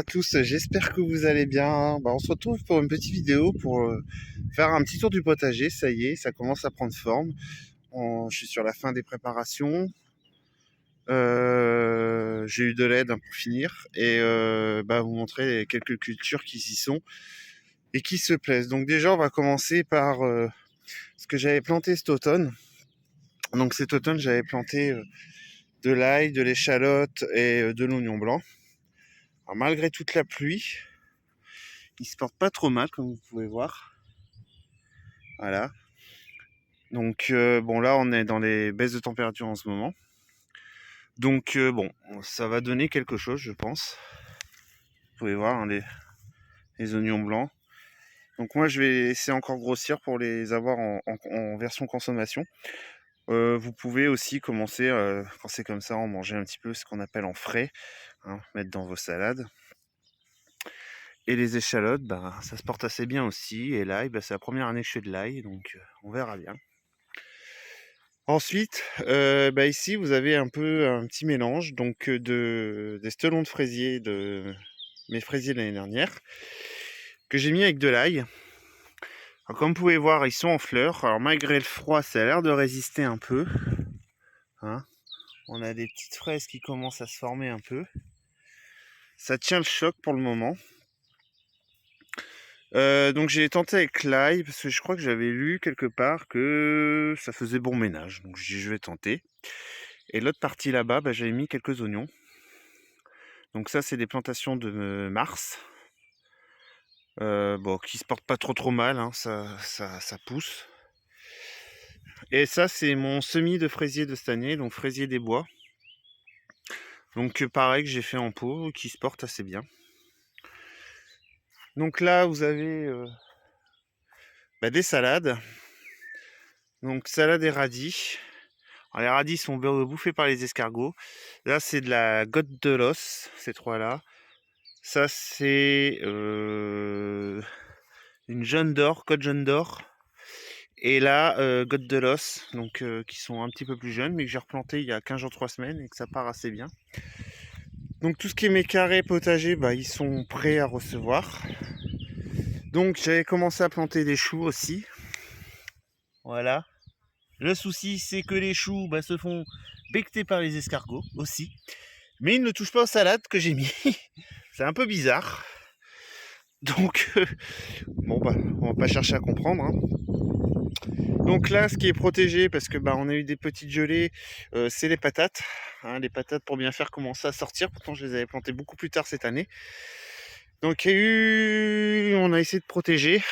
à tous, j'espère que vous allez bien. On se retrouve pour une petite vidéo pour faire un petit tour du potager. Ça y est, ça commence à prendre forme. Je suis sur la fin des préparations. J'ai eu de l'aide, hein, pour finir et vous montrer quelques cultures qui y sont et qui se plaisent. Donc déjà, on va commencer par ce que j'avais planté cet automne. Donc cet automne, j'avais planté de l'ail, de l'échalote et de l'oignon blanc. Alors, malgré toute la pluie, il se porte pas trop mal, comme vous pouvez voir. Voilà. Donc là, on est dans les baisses de température en ce moment. Donc ça va donner quelque chose, je pense. Vous pouvez voir, hein, les oignons blancs. Donc moi, je vais laisser encore grossir pour les avoir en version consommation. Vous pouvez aussi commencer, quand c'est comme ça, en manger un petit peu, ce qu'on appelle en frais, hein, mettre dans vos salades. Et les échalotes, ça se porte assez bien aussi. Et l'ail, c'est la première année que je fais de l'ail, donc on verra bien. Ensuite, ici vous avez un petit mélange donc des stolons de fraisier de mes fraisiers de l'année dernière que j'ai mis avec de l'ail. Alors, comme vous pouvez voir, ils sont en fleurs. Alors malgré le froid, ça a l'air de résister un peu, hein. On a des petites fraises qui commencent à se former un peu. Ça tient le choc pour le moment. Donc j'ai tenté avec l'ail parce que je crois que j'avais lu quelque part que ça faisait bon ménage. Donc j'ai dit je vais tenter. Et l'autre partie là-bas, j'avais mis quelques oignons. Donc ça, c'est des plantations de mars. Qui se portent pas trop mal, hein, ça pousse. Et ça, c'est mon semis de fraisier de cette année, donc fraisier des bois. Donc pareil, que j'ai fait en pot, qui se porte assez bien. Donc là, vous avez des salades. Donc salade et radis. Alors, les radis sont bouffés par les escargots. Là, c'est de la gotte de l'os, ces trois-là. Ça, c'est une jaune d'or, côte jaune d'or. Et là, gotte de l'os, donc qui sont un petit peu plus jeunes, mais que j'ai replanté il y a 15 jours, 3 semaines, et que ça part assez bien. Donc tout ce qui est mes carrés potagers, ils sont prêts à recevoir. Donc j'avais commencé à planter des choux aussi. Voilà. Le souci, c'est que les choux se font becqueter par les escargots aussi. Mais ils ne touchent pas aux salades que j'ai mis. C'est un peu bizarre. Donc, on va pas chercher à comprendre, hein. Donc là, ce qui est protégé, parce que on a eu des petites gelées, c'est les patates, hein. Les patates, pour bien faire, commençaient à sortir. Pourtant, je les avais plantées beaucoup plus tard cette année. Donc on a essayé de protéger.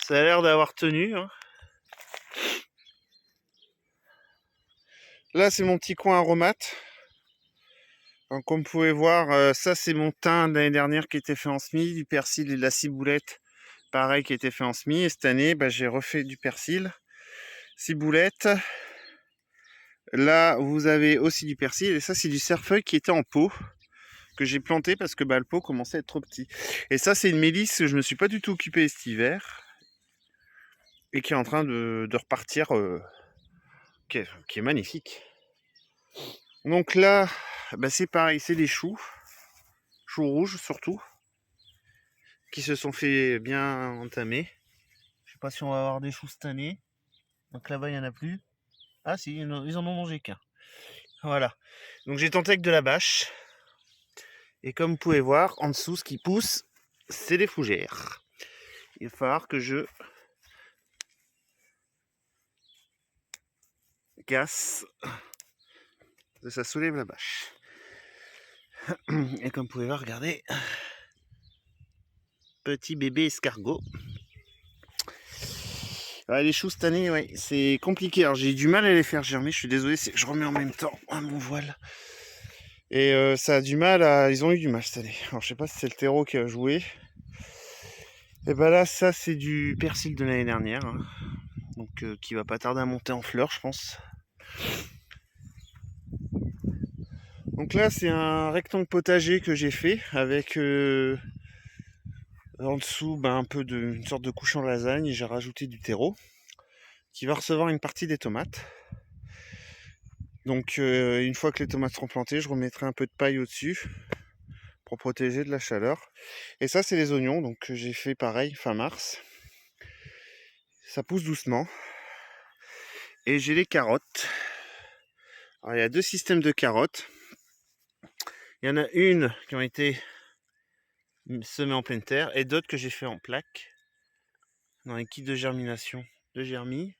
Ça a l'air d'avoir tenu, hein. Là, c'est mon petit coin aromate. Donc, comme vous pouvez voir, ça, c'est mon thym de l'année dernière qui était fait en semis, du persil et de la ciboulette, pareil, qui était fait en semis. Et cette année, j'ai refait du persil, ciboulette. Là, vous avez aussi du persil. Et ça, c'est du cerfeuil qui était en pot, que j'ai planté parce que le pot commençait à être trop petit. Et ça, c'est une mélisse que je me suis pas du tout occupé cet hiver et qui est en train de repartir, qui est magnifique. Donc là, c'est pareil, c'est des choux rouges surtout, qui se sont fait bien entamer. Je sais pas si on va avoir des choux cette année. Donc là-bas, il n'y en a plus. Ah si, ils en ont mangé qu'un. Voilà. Donc j'ai tenté avec de la bâche. Et comme vous pouvez voir, en dessous, ce qui pousse, c'est des fougères. Il va falloir que je casse. Ça soulève la bâche. Et comme vous pouvez voir, regardez. Petit bébé escargot. Les choux cette année, ouais, c'est compliqué. Alors j'ai du mal à les faire germer. Je suis désolé, je remets en même temps mon voile. Et ça a du mal ils ont eu du mal cette année. Alors je sais pas si c'est le terreau qui a joué. Et là, ça c'est du persil de l'année dernière, hein. Donc qui va pas tarder à monter en fleurs, je pense. Donc là, c'est un rectangle potager que j'ai fait avec en dessous une sorte de couche en lasagne, et j'ai rajouté du terreau qui va recevoir une partie des tomates. Donc une fois que les tomates seront plantées, je remettrai un peu de paille au-dessus pour protéger de la chaleur. Et ça, c'est les oignons, donc j'ai fait pareil fin mars. Ça pousse doucement. Et j'ai les carottes. Alors, il y a 2 systèmes de carottes. Il y en a une qui ont été semées en pleine terre et d'autres que j'ai fait en plaques dans les kits de germination de Germi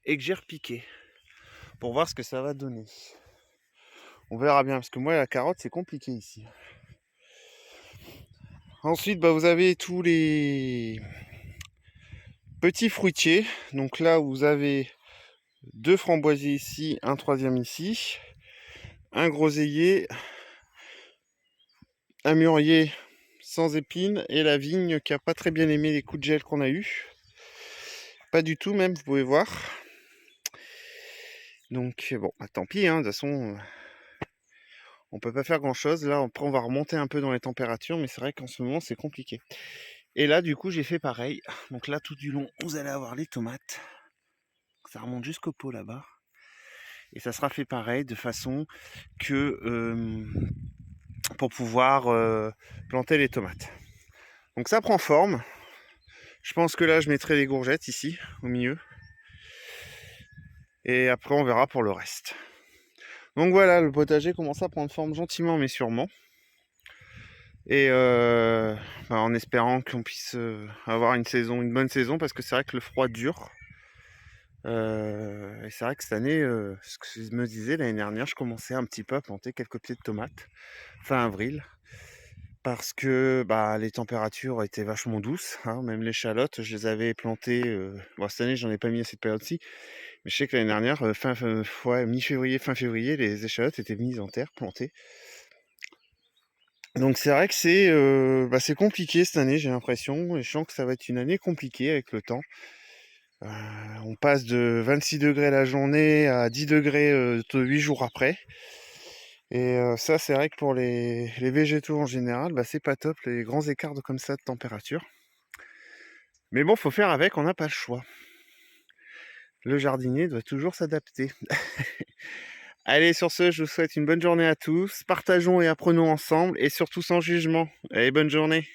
et que j'ai repiqué pour voir ce que ça va donner. On verra bien parce que moi la carotte c'est compliqué ici. Ensuite vous avez tous les petits fruitiers. Donc là vous avez 2 framboisiers ici, un 3e ici, un groseillier, un mûrier sans épines et la vigne qui a pas très bien aimé les coups de gel qu'on a eu. Pas du tout même, vous pouvez voir. Donc bon, tant pis, de toute façon, on peut pas faire grand chose. Là, après, on va remonter un peu dans les températures, mais c'est vrai qu'en ce moment, c'est compliqué. Et là, du coup, j'ai fait pareil. Donc là, tout du long, vous allez avoir les tomates. Ça remonte jusqu'au pot là-bas. Et ça sera fait pareil, de façon que pour pouvoir planter les tomates. Donc ça prend forme. Je pense que là, je mettrai les courgettes ici, au milieu. Et après, on verra pour le reste. Donc voilà, le potager commence à prendre forme gentiment mais sûrement. Et en espérant qu'on puisse avoir une bonne saison, parce que c'est vrai que le froid dure. Et c'est vrai que cette année, ce que je me disais l'année dernière, je commençais un petit peu à planter quelques pieds de tomates fin avril. Parce que les températures étaient vachement douces, même l'échalote, je les avais plantées. Cette année, j'en ai pas mis à cette période-ci, mais je sais que l'année dernière, mi-février, fin février, les échalotes étaient mises en terre, plantées. Donc c'est vrai que c'est compliqué cette année, j'ai l'impression, et je sens que ça va être une année compliquée avec le temps. On passe de 26 degrés la journée à 10 degrés 8 jours après. Et ça, c'est vrai que pour les végétaux en général, c'est pas top, les grands écarts comme ça de température. Mais bon, faut faire avec, on n'a pas le choix. Le jardinier doit toujours s'adapter. Allez, sur ce, je vous souhaite une bonne journée à tous. Partageons et apprenons ensemble, et surtout sans jugement. Allez, bonne journée.